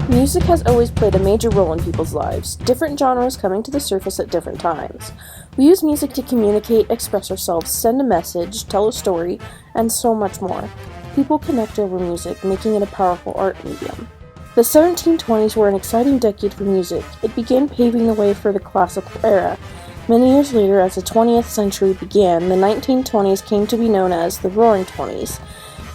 Music has always played a major role in people's lives, different genres coming to the surface at different times. We use music to communicate, express ourselves, send a message, tell a story, and so much more. People connect over music, making it a powerful art medium. The 1720s were an exciting decade for music. It began paving the way for the classical era. Many years later, as the 20th century began, the 1920s came to be known as the Roaring Twenties.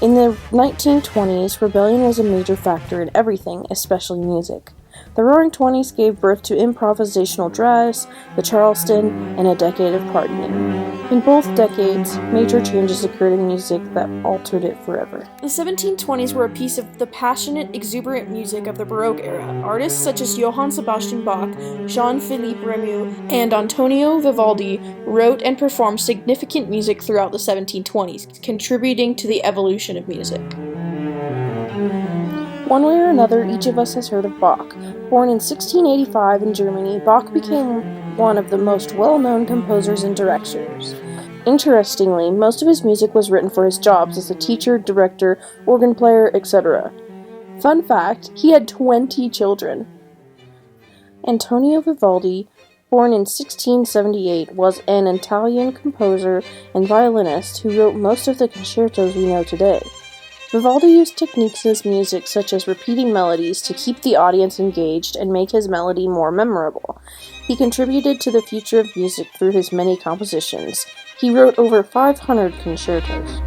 In the 1920s, rebellion was a major factor in everything, especially music. The Roaring Twenties gave birth to improvisational jazz, the Charleston, and a decade of partying. In both decades, major changes occurred in music that altered it forever. The 1720s were a piece of the passionate, exuberant music of the Baroque era. Artists such as Johann Sebastian Bach, Jean-Philippe Rameau, and Antonio Vivaldi wrote and performed significant music throughout the 1720s, contributing to the evolution of music. One way or another, each of us has heard of Bach. Born in 1685 in Germany, Bach became one of the most well-known composers and directors. Interestingly, most of his music was written for his jobs as a teacher, director, organ player, etc. Fun fact, he had 20 children. Antonio Vivaldi, born in 1678, was an Italian composer and violinist who wrote most of the concertos we know today. Vivaldi used techniques in his music such as repeating melodies to keep the audience engaged and make his melody more memorable. He contributed to the future of music through his many compositions. He wrote over 500 concertos.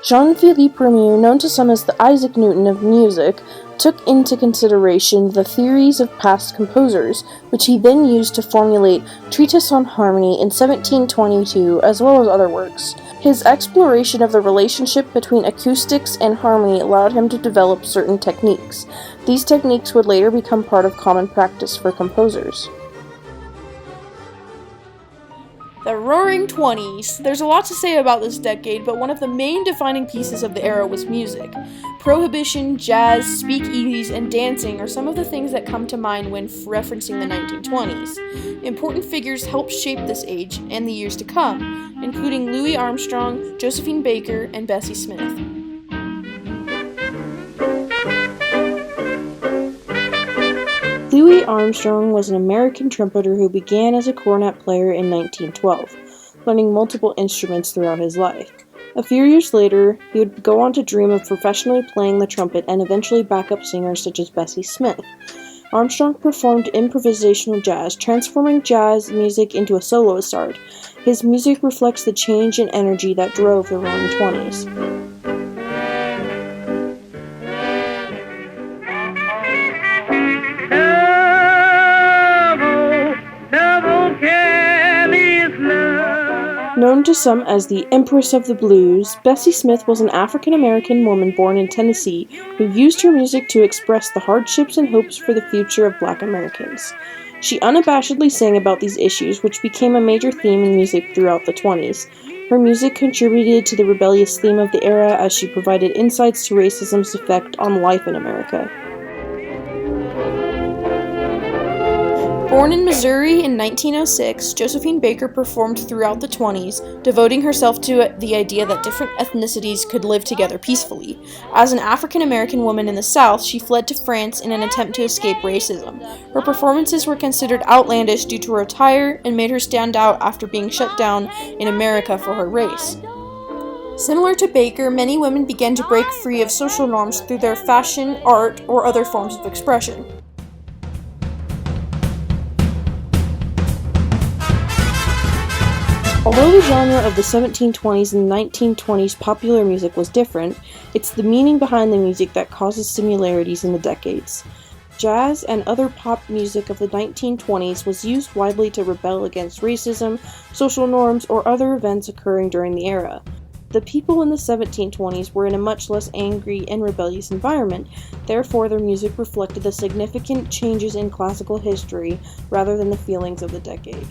Jean-Philippe Rameau, known to some as the Isaac Newton of music, took into consideration the theories of past composers, which he then used to formulate Treatise on Harmony in 1722, as well as other works. His exploration of the relationship between acoustics and harmony allowed him to develop certain techniques. These techniques would later become part of common practice for composers. The Roaring Twenties. There's a lot to say about this decade, but one of the main defining pieces of the era was music. Prohibition, jazz, speakeasies, and dancing are some of the things that come to mind when referencing the 1920s. Important figures helped shape this age and the years to come, including Louis Armstrong, Josephine Baker, and Bessie Smith. Louis Armstrong was an American trumpeter who began as a cornet player in 1912, learning multiple instruments throughout his life. A few years later, he would go on to dream of professionally playing the trumpet and eventually backup singers such as Bessie Smith. Armstrong performed improvisational jazz, transforming jazz music into a soloist art. His music reflects the change in energy that drove the Roaring Twenties. Known to some as the Empress of the Blues, Bessie Smith was an African-American woman born in Tennessee who used her music to express the hardships and hopes for the future of Black Americans. She unabashedly sang about these issues, which became a major theme in music throughout the 20s. Her music contributed to the rebellious theme of the era as she provided insights to racism's effect on life in America. Born in Missouri in 1906, Josephine Baker performed throughout the 20s, devoting herself to the idea that different ethnicities could live together peacefully. As an African-American woman in the South, she fled to France in an attempt to escape racism. Her performances were considered outlandish due to her attire and made her stand out after being shut down in America for her race. Similar to Baker, many women began to break free of social norms through their fashion, art, or other forms of expression. Although the genre of the 1720s and 1920s popular music was different, it's the meaning behind the music that causes similarities in the decades. Jazz and other pop music of the 1920s was used widely to rebel against racism, social norms, or other events occurring during the era. The people in the 1720s were in a much less angry and rebellious environment, therefore their music reflected the significant changes in classical history rather than the feelings of the decade.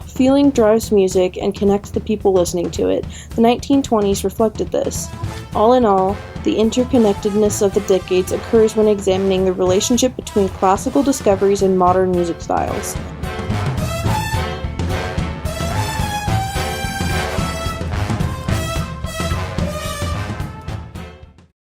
Feeling drives music and connects the people listening to it. The 1920s reflected this. All in all, the interconnectedness of the decades occurs when examining the relationship between classical discoveries and modern music styles.